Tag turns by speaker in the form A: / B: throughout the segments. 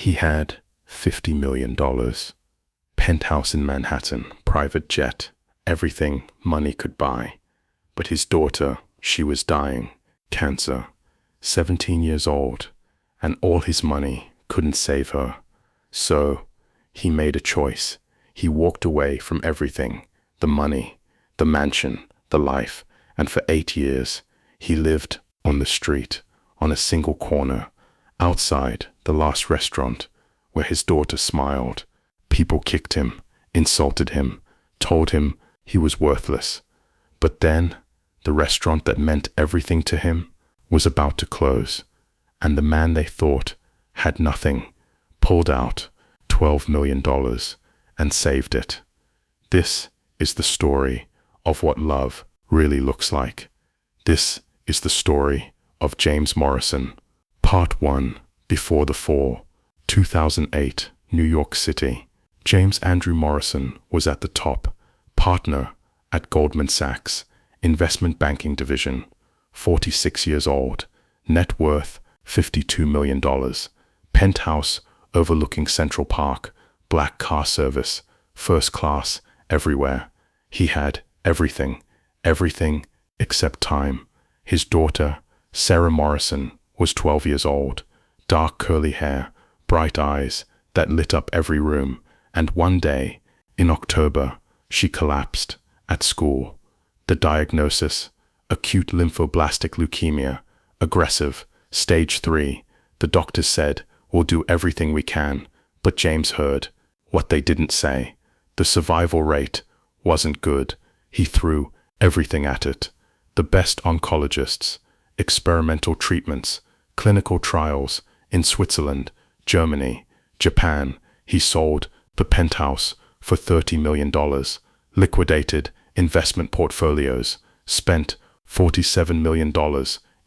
A: He had $50 million, penthouse in Manhattan, private jet, everything money could buy. But his daughter, she was dying, cancer, 17 years old, and all his money couldn't save her. So he made a choice. He walked away from everything, the money, the mansion, the life, and for 8 years, he lived on the street, on a single corner, outside the last restaurant where his daughter smiled. People kicked him, insulted him, told him he was worthless. But then, the restaurant that meant everything to him was about to close, and the man they thought had nothing pulled out $12 million and saved it. This is the story of what love really looks like. This is the story of James Morrison. Part 1, Before the Fall, 2008, New York City. James Andrew Morrison was at the top, partner at Goldman Sachs, investment banking division, 46 years old, net worth $52 million, penthouse overlooking Central Park, black car service, first class, everywhere. He had everything, everything except time. His daughter, Sarah Morrison, was 12 years old, dark curly hair, bright eyes that lit up every room, and one day, in October, she collapsed at school. The diagnosis, acute lymphoblastic leukemia, aggressive, stage 3. The doctors said, "We'll do everything we can," but James heard what they didn't say. The survival rate wasn't good. He threw everything at it. The best oncologists, experimental treatments, clinical trials in Switzerland, Germany, Japan. He sold the penthouse for $30 million, liquidated investment portfolios, spent $47 million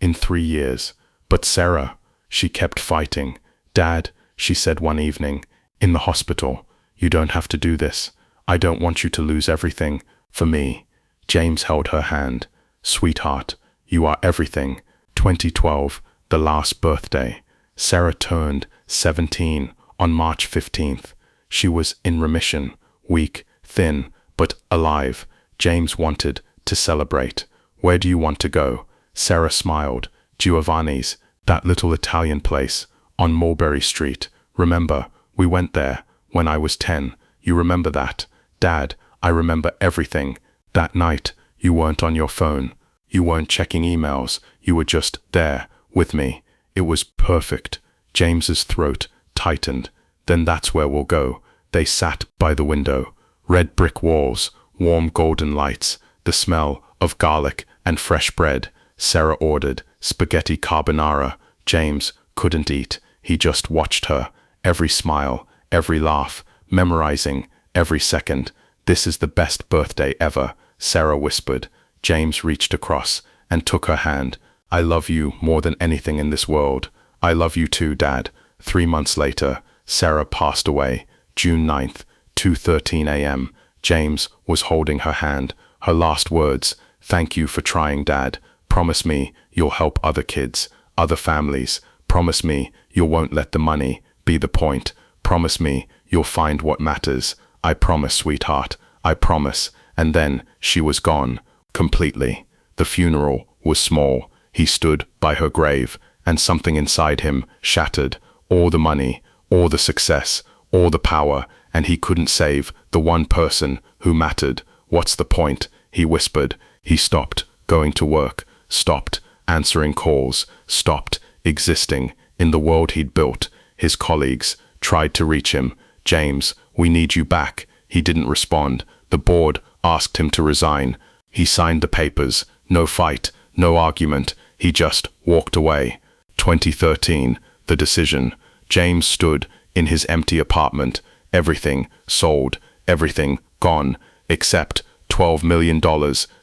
A: in 3 years. But Sarah, she kept fighting. "Dad," she said one evening, in the hospital, "you don't have to do this. I don't want you to lose everything for me." James held her hand. "Sweetheart, you are everything." 2012, the last birthday. Sarah turned 17 on March 15th. She was in remission, weak, thin, but alive. James wanted to celebrate. "Where do you want to go?" Sarah smiled. "Giovanni's, that little Italian place on Mulberry Street. Remember, we went there when I was 10. You remember that?" "Dad, I remember everything. That night, you weren't on your phone. You weren't checking emails. You were just there with me. It was perfect." James's throat tightened. "Then that's where we'll go." They sat by the window. Red brick walls, warm golden lights, the smell of garlic and fresh bread. Sarah ordered spaghetti carbonara. James couldn't eat. He just watched her. Every smile, every laugh, memorizing every second. "This is the best birthday ever," Sarah whispered. James reached across and took her hand. "I love you more than anything in this world." "I love you too, Dad." 3 months later, Sarah passed away, June 9th, 2:13 a.m. James was holding her hand. Her last words, "Thank you for trying, Dad. Promise me you'll help other kids, other families. Promise me you won't let the money be the point. Promise me you'll find what matters. I promise, sweetheart. I promise." And then she was gone, completely. The funeral was small. He stood by her grave, and something inside him shattered. All the money, all the success, all the power, and he couldn't save the one person who mattered. "What's the point?" he whispered. He stopped going to work, stopped answering calls, stopped existing in the world he'd built. His colleagues tried to reach him. "James, we need you back." He didn't respond. The board asked him to resign. He signed the papers. No fight, no argument. He just walked away. 2013, the decision. James stood in his empty apartment. Everything sold, everything gone, except $12 million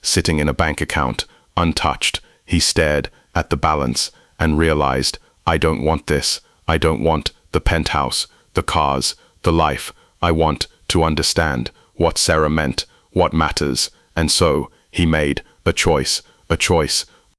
A: sitting in a bank account, untouched. He stared at the balance and realized, "I don't want this. I don't want the penthouse, the cars, the life. I want to understand what Sarah meant, what matters." And so he made a choice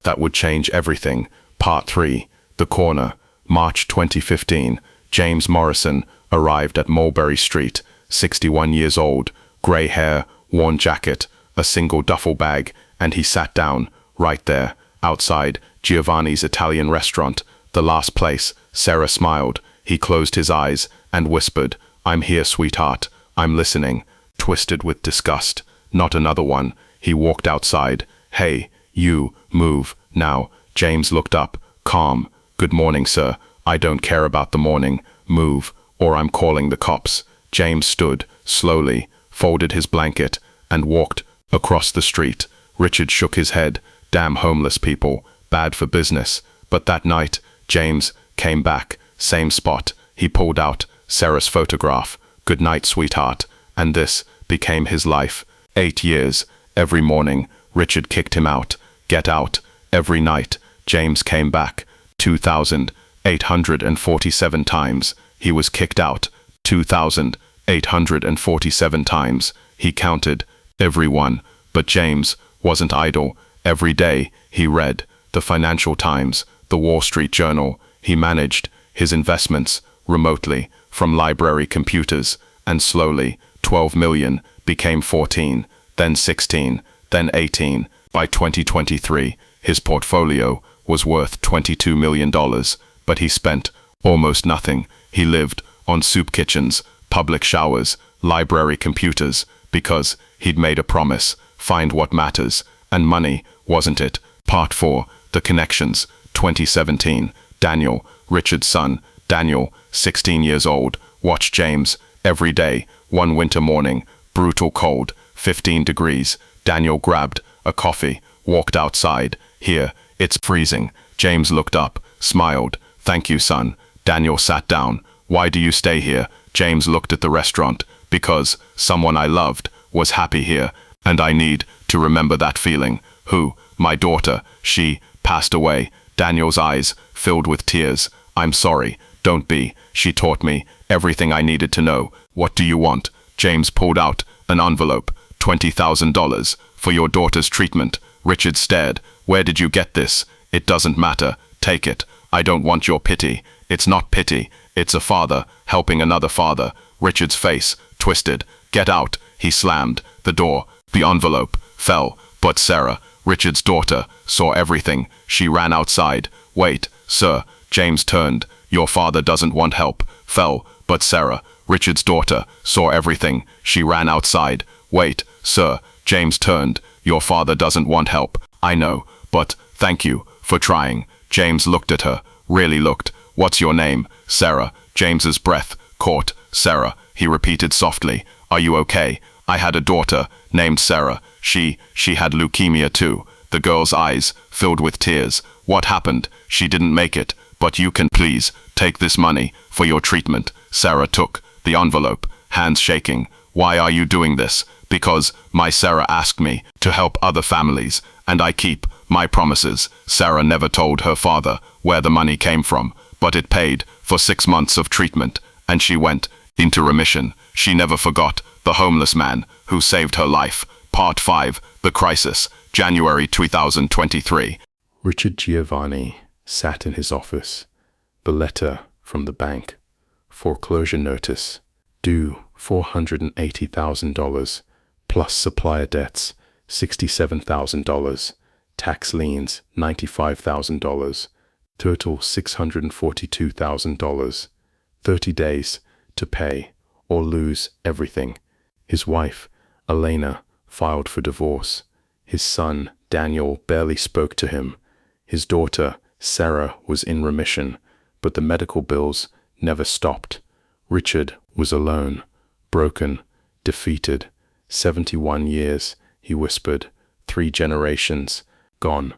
A: that would change everything. Part 3, The Corner, March 2015. James Morrison arrived at Mulberry Street, 61 years old, grey hair, worn jacket, a single duffel bag, and he sat down, right there, outside Giovanni's Italian restaurant, the last place. Sarah smiled. He closed his eyes and whispered, "I'm here, sweetheart. I'm listening." Twisted with disgust. Not another one. He walked outside. "Hey, you, move, now." James looked up, calm. "Good morning, sir. I don't care about the morning. Move, or I'm calling the cops." James stood, slowly, folded his blanket, and walked across the street. Richard shook his head. Damn homeless people. Bad for business. But that night, James came back. Same spot. He pulled out Sarah's photograph. "Good night, sweetheart." And this became his life. 8 years. Every morning, Richard kicked him out. Get out. Every night, James came back. 2,847 times. He was kicked out. 2,847 times. He counted every one. But James wasn't idle. Every day, he read the Financial Times, the Wall Street Journal. He managed his investments remotely from library computers, and slowly 12 million became 14, then 16, then 18. By 2023, his portfolio was worth $22 million, but he spent almost nothing. He lived on soup kitchens, public showers, library computers, because he'd made a promise: find what matters, and money wasn't it. Part 4, The Connections, 2017. Daniel, Richard's son. Daniel, 16 years old, watched James every day. One winter morning, brutal cold, 15 degrees. Daniel grabbed a coffee, walked outside. "Here, it's freezing." James looked up, smiled. "Thank you, son." Daniel sat down. "Why do you stay here?" James looked at the restaurant. "Because someone I loved was happy here, and I need to remember that feeling." "Who?" "My daughter. She passed away." Daniel's eyes filled with tears. "I'm sorry. Don't be. She taught me everything I needed to know." "What do you want?" James pulled out an envelope. $20,000 for your daughter's treatment. Richard stared. "Where did you get this?" "It doesn't matter. Take it. I don't want your pity." "It's not pity. It's a father helping another father." Richard's face twisted. "Get out." He slammed the door. The envelope fell. But Sarah, Richard's daughter, saw everything. She ran outside. "Wait, sir." James turned. "Your father doesn't want help." Fell. But Sarah, Richard's daughter, saw everything. She ran outside. "Wait, sir." James turned. "Your father doesn't want help. I know, but thank you for trying." James looked at her. Really looked. "What's your name?" "Sarah." James's breath caught. "Sarah," he repeated softly. "Are you okay?" "I had a daughter named Sarah. She had leukemia too." The girl's eyes filled with tears. "What happened?" "She didn't make it. But you can please take this money for your treatment." Sarah took the envelope, hands shaking. "Why are you doing this?" "Because my Sarah asked me to help other families, and I keep my promises." Sarah never told her father where the money came from, but it paid for 6 months of treatment, and she went into remission. She never forgot the homeless man who saved her life. Part 5, The Crisis, January 2023. Richard Giovanni sat in his office. The letter from the bank. Foreclosure notice. Due $480,000, plus supplier debts, $67,000. Tax liens, $95,000. Total $642,000. 30 days to pay or lose everything. His wife, Elena, filed for divorce. His son, Daniel, barely spoke to him. His daughter, Sarah, was in remission, but the medical bills never stopped. Richard was alone, broken, defeated. 71 years, he whispered. 3 generations, gone.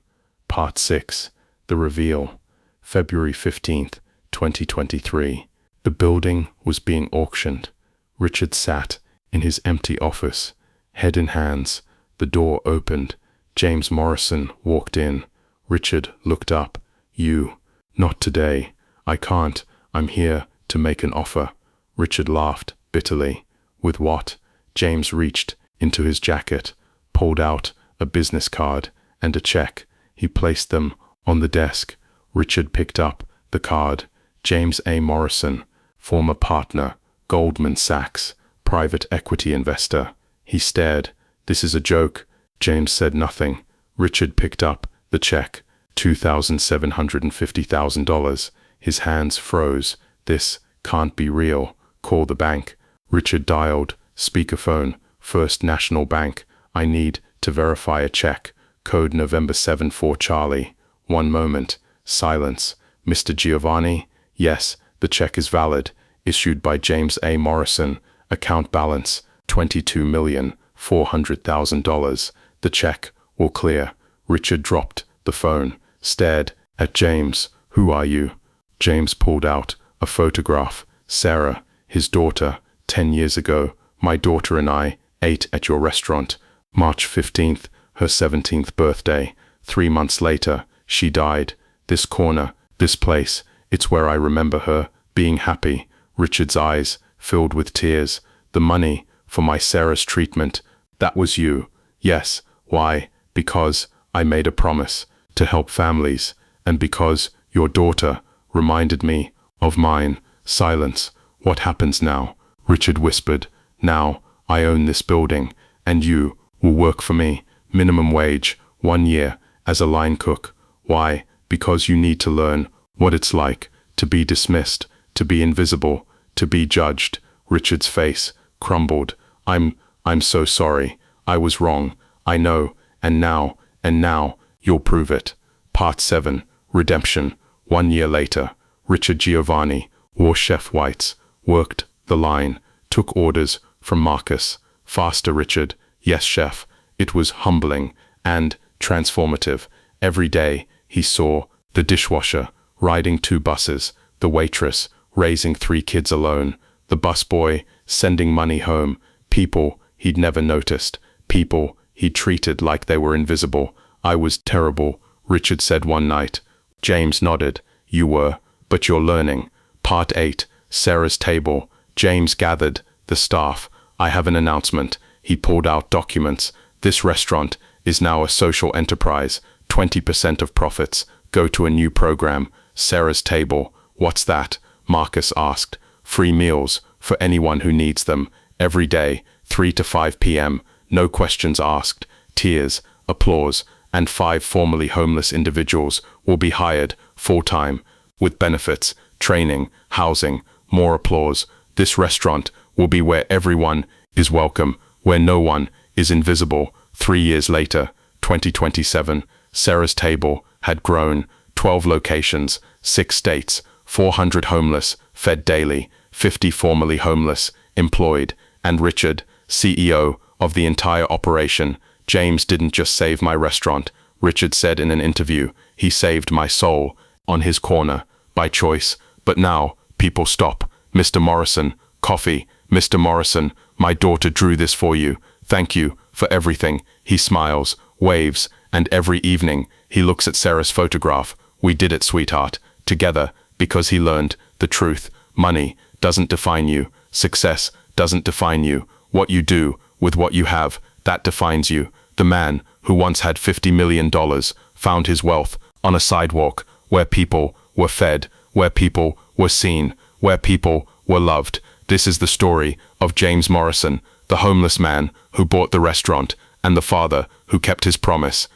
A: Part 6, The Reveal, February 15th, 2023. The building was being auctioned. Richard sat in his empty office, head in hands. The door opened. James Morrison walked in. Richard looked up. "You, not today. I can't. I'm here to make an offer." Richard laughed bitterly. "With what?" James reached into his jacket, pulled out a business card and a check. He placed them on the desk. Richard picked up the card. James A. Morrison, former partner, Goldman Sachs, private equity investor. He stared. "This is a joke." James said nothing. Richard picked up the check, $2,750,000. His hands froze. "This can't be real. Call the bank." Richard dialed. Speakerphone. "First National Bank. I need to verify a check. Code November 74 Charlie." "One moment." Silence. "Mr. Giovanni?" "Yes, the check is valid. Issued by James A. Morrison. Account balance, $22,400,000. The check will clear." Richard dropped the phone, stared at James. "Who are you?" James pulled out a photograph. "Sarah, his daughter, 10 years ago. My daughter and I ate at your restaurant. March 15th, her 17th birthday. 3 months later, she died. This corner, this place, it's where I remember her being happy." Richard's eyes filled with tears. "The money for my Sarah's treatment, that was you." "Yes." "Why?" "Because I made a promise to help families, and because your daughter reminded me of mine." Silence. "What happens now?" Richard whispered. "Now I own this building, and you will work for me. Minimum wage, 1 year, as a line cook." "Why?" "Because you need to learn what it's like to be dismissed, to be invisible, to be judged." Richard's face crumbled. I'm so sorry. I was wrong. I know. And now you'll prove it." Part 7. Redemption. 1 year later, Richard Giovanni wore chef whites, worked the line, took orders from Marcus. "Faster, Richard." "Yes, chef." It was humbling and transformative. Every day he saw the dishwasher riding 2 buses, the waitress raising 3 kids alone, the busboy sending money home, people he'd never noticed, people he'd treated like they were invisible. "I was terrible," Richard said one night. James nodded. "You were, but you're learning." Part 8. Sarah's table. James gathered the staff. "I have an announcement." He pulled out documents. "This restaurant is now a social enterprise. 20% of profits go to a new program." Sarah's table. "What's that?" Marcus asked. "Free meals for anyone who needs them, every day, 3 to 5 p.m., no questions asked." Tears, applause, and 5 formerly homeless individuals will be hired full-time, with benefits, training, housing, more applause. "This restaurant will be where everyone is welcome, where no one is invisible." 3 years later, 2027, Sarah's table had grown, 12 locations, 6 states, 400 homeless, fed daily, 50 formerly homeless, employed, and Richard, CEO of the entire operation. "James didn't just save my restaurant," Richard said in an interview. "He saved my soul." On his corner, by choice. "But now, people stop. Mr. Morrison, coffee. Mr. Morrison, my daughter drew this for you. Thank you for everything." He smiles, waves, and every evening he looks at Sarah's photograph. "We did it, sweetheart, together," because he learned the truth. Money doesn't define you. Success doesn't define you. What you do with what you have, that defines you. The man who once had $50 million found his wealth on a sidewalk where people were fed, where people were seen, where people were loved. This is the story of James Morrison, the homeless man who bought the restaurant, and the father who kept his promise.